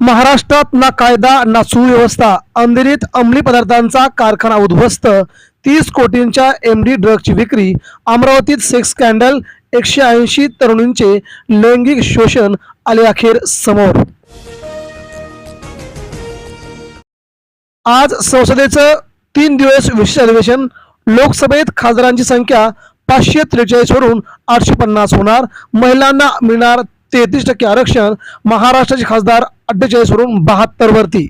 महाराष्ट्रात ना कायदा ना सुव्यवस्था, अंधेरीत अंमली पदार्थांचा कारखाना उद्ध्वस्त, 30 कोटींच्या एमडी ड्रगची विक्री, अमरावतीत सेक्स स्कॅन्डल, 180 तरुणींचे लैंगिक शोषण आले अखेर समोर. आज संसदेचं 3 दिवस विशेष अधिवेशन. लोकसभेत खासदारांची संख्या 543 वरून 850 होणार. महिलांना मिळणार 33% आरक्षण. महाराष्ट्राचे खासदार 48 वरून 72 वरती.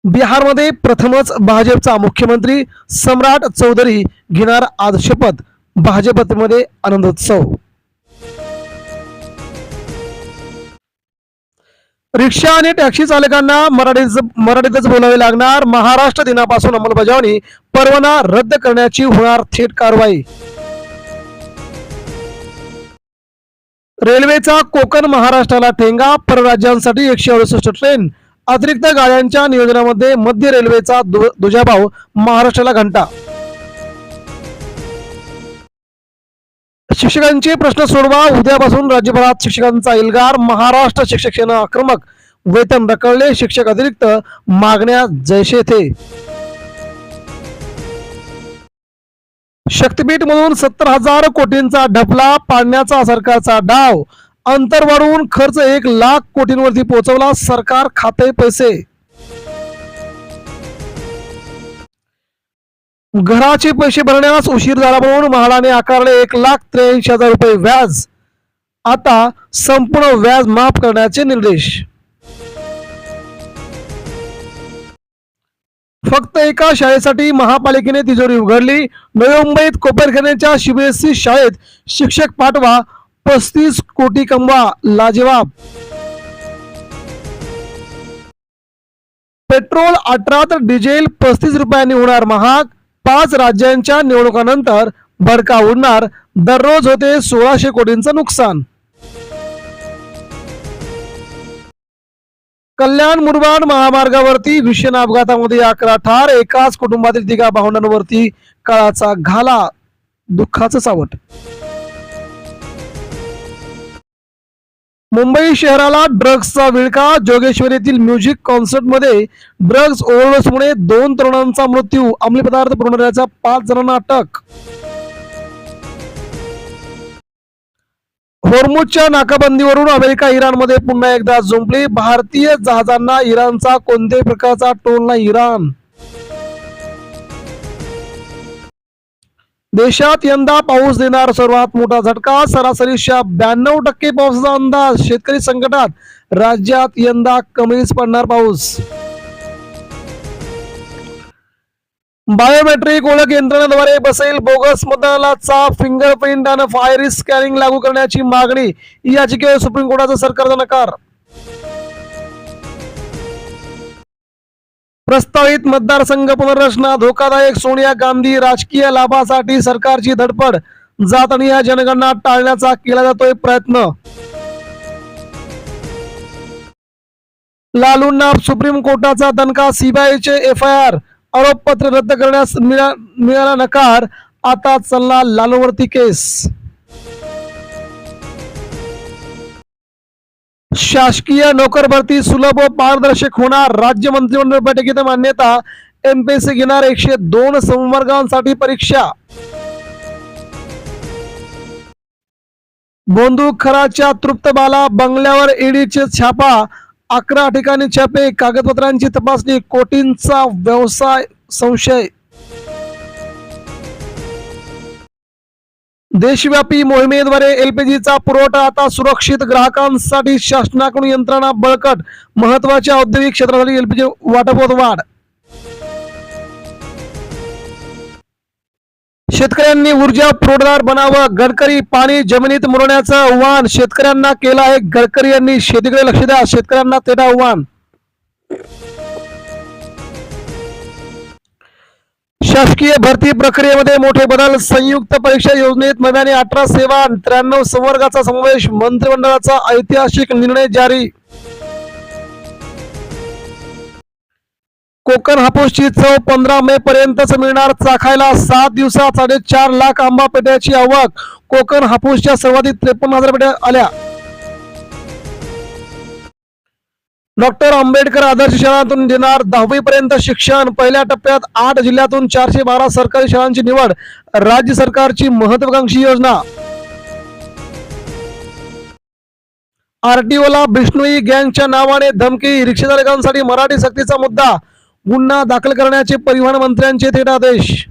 बिहारमध्ये प्रथमच भाजपचा मुख्यमंत्री सम्राट चौधरी घेणार आज शपथ. भाजपमध्ये आनंदोत्सव. रिक्षा आणि टॅक्सी चालकांना मराठीतच बोलावे लागणार. महाराष्ट्र दिनापासून अंमलबजावणी. परवाना रद्द करण्याची होणार थेट कारवाई. रेल्वेचा कोकण महाराष्ट्राला ठेंगा. परराज्यांसाठी 168 ट्रेन. अतिरिक्त गाड्यांच्या नियोजनामध्ये मध्य रेल्वेचा दुजाभाव. महाराष्ट्राला घंटा. शिक्षकांचे प्रश्न सोडवा. उद्यापासून राज्यभरात शिक्षकांचा एल्गार. महाराष्ट्र शिक्षक सेना आक्रमक. वेतन रखडले. शिक्षक अतिरिक्त मागण्या जैसे थे. शक्तीपीठ मधून 70,000 कोटींचा ढपला पाडण्याचा सरकारचा डाव. अंतर वाढवून खर्च 1 लाख कोटींवरती पोहोचवला. सरकार खाते पैसे. घराचे पैसे भरण्यास उशीर झाला म्हणून म्हाडाने आकारले 1,83,000 रुपये व्याज. आता संपूर्ण व्याज माफ करण्याचे निर्देश. फक्त एका शाळेसाठी महापालिकेने तिजोरी उघडली. नवी मुंबईत कोपरखैरण्याच्या सीबीएसई शाळेत शिक्षक पाठवा. 35 कोटी कमवा. लाजवाब. पेट्रोल 18 तर डिझेल 35 रुपयांनी होणार महाग. 5 राज्यांच्या निवडणुकांनंतर भडका उडणार. दररोज होते 1600 कोटींचं नुकसान. कल्याण मुरबाड महामार्गावरती भीषण अपघातामध्ये 11 ठार. एकाच कुटुंबातील 3 भावंडांवरती काळाचा घाला. दुःखाचं सावट. मुंबई शहराला ड्रग्सचा विळखा. जोगेश्वरीतील म्युझिक कॉन्सर्टमध्ये ड्रग्ज ओव्हरडोसमुळे 2 तरुणांचा मृत्यू. अंमली पदार्थ पुरवणाऱ्याच्या 5 जणांना अटक. होर्मुझच्या नाकाबंदीवरून अमेरिका इराणमध्ये पुन्हा एकदा जुंपली. भारतीय जहाजांना इराणचा कोणत्याही प्रकारचा टोल नाही. इराण. देशात यंदा पाऊस देणार सर्वात मोठा झटका. सरासरीच्या 92% पावसाचा अंदाज. शेतकरी संकटात. राज्यात यंदा कमीच पडणार पाऊस. बायोमेट्रिक ओळख यंत्रणेद्वारे बसेल बोगस मतदानाचा फिंगरप्रिंट आणि आयरिस स्कॅनिंग लागू करण्याची मागणी. याचिकेवर सुप्रीम कोर्टाचा सरकारचा नकार. प्रस्तावित मतदारसंघ पुनर्रचना धोकादायक. सोनिया गांधी राजकीय लाभासाठी सरकारची धडपड. जात आणि या जनगणना टाळण्याचा केला जातोय प्रयत्न. लालूंना सुप्रीम कोर्टाचा दणका. सीबीआयचे एफआयआर आरोपपत्र रद्द करण्यास मिळाला नकार. आता चालला लालूवरती केस. शासकीय नोकर भरती सुलभ व पारदर्शक होणार. राज्य मंत्रिमंडळ बैठकीत मान्यता. एमपीएससी घेणार 102 संवर्गांसाठी परीक्षा. बंदूकखोराच्या तृप्त बाला बंगल्यावर ईडीचे छापा. 11 ठिकाणी छापे. कागदपत्रांची तपासणी. कोटींचा व्यवसाय संशय. देशव्यापी मोहिमेद्वारे एलपीजीचा पुरवठा आता सुरक्षित. ग्राहकांसाठी शासनाकडून यंत्रणा बळकट. महत्वाच्या औद्योगिक क्षेत्रासाठी एलपीजी वाटपात वाढ. शेतकऱ्यांनी ऊर्जा पुरवठादार बनावं. गडकरी पाणी जमिनीत मुरवण्याचं आव्हान शेतकऱ्यांना केलं आहे. गडकरी यांनी शेतीकडे लक्ष द्या. शेतकऱ्यांना तेढ आव्हान. शासकीय भरती प्रक्रियेमध्ये मोठे बदल. संयुक्त परीक्षा योजनेत नव्याने 18 सेवा 93 संवर्गाचा समावेश. मंत्रिमंडळाचा ऐतिहासिक निर्णय जारी. कोकण हापूसची चव 15 मे पर्यंतच मिळणार चाखायला. 7 दिवसात 4.5 लाख आंबा पेट्याची आवक. कोकण हापूसच्या सर्वाधिक 53,000 पेट्या आल्या. डॉक्टर आंबेडकर आदर्श शाळांतून देणार 10वी पर्यंत शिक्षण. पहिल्या टप्प्यात 8 जिल्ह्यातून 412 सरकारी शाळांची निवड. राज्य सरकारची महत्वाकांक्षी योजना. आरटीओला बिष्णोई गँगच्या नावाने धमकी. रिक्षाचालकांसाठी मराठी सक्तीचा मुद्दा. गुन्हा दाखल करण्याचे परिवहन मंत्र्यांचे थेट आदेश.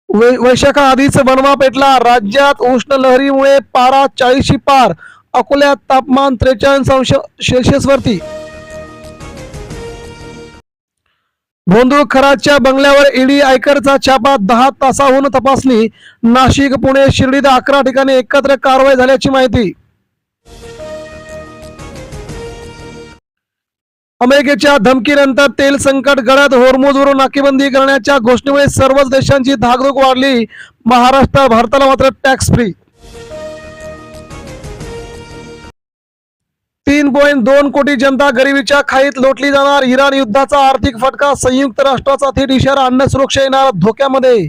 वैशाखा आधीच बनवा पेटला. राज्यात उष्ण लहरीमुळे पारा 40ची पार. अकोल्यात तापमान 43° वरती. भोंदूळ खराच्या बंगल्यावर ईडी आयकरचा छापा. 10 तासाहून तपासणी. नाशिक, पुणे, शिर्डीत 11 ठिकाणी एकत्र कारवाई झाल्याची माहिती. अमेरिकेच्या धमकीनंतर तेल संकट गडद. होर्मुझवरून नाकेबंदी करण्याच्या घोषणेमुळे सर्वच देशांची धाकधूक वाढली. महाराष्ट्र, भारताला मात्र टॅक्स फ्री. 3.2 कोटी जनता गरिबीच्या खाईत लोटली जाणार. इराण युद्धाचा आर्थिक फटका. संयुक्त राष्ट्राचा थेट इशारा. अन्न सुरक्षा येणार धोक्यामध्ये.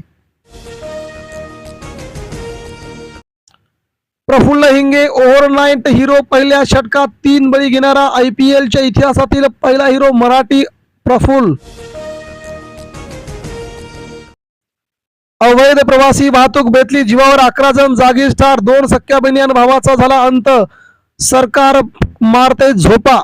Praful Hinge overnight hero. पहिल्या षटकात 3 बळी घेणारा IPLच्या इतिहासातील पहिला हिरो मराठी प्रफुल्ल. अवैध प्रवासी वाहतूक बेतली जीवावर. 11 जण जागीच ठार. 2 सख्या बहिणी आणि भावाचा झाला अंत. सरकार मारते झोपा.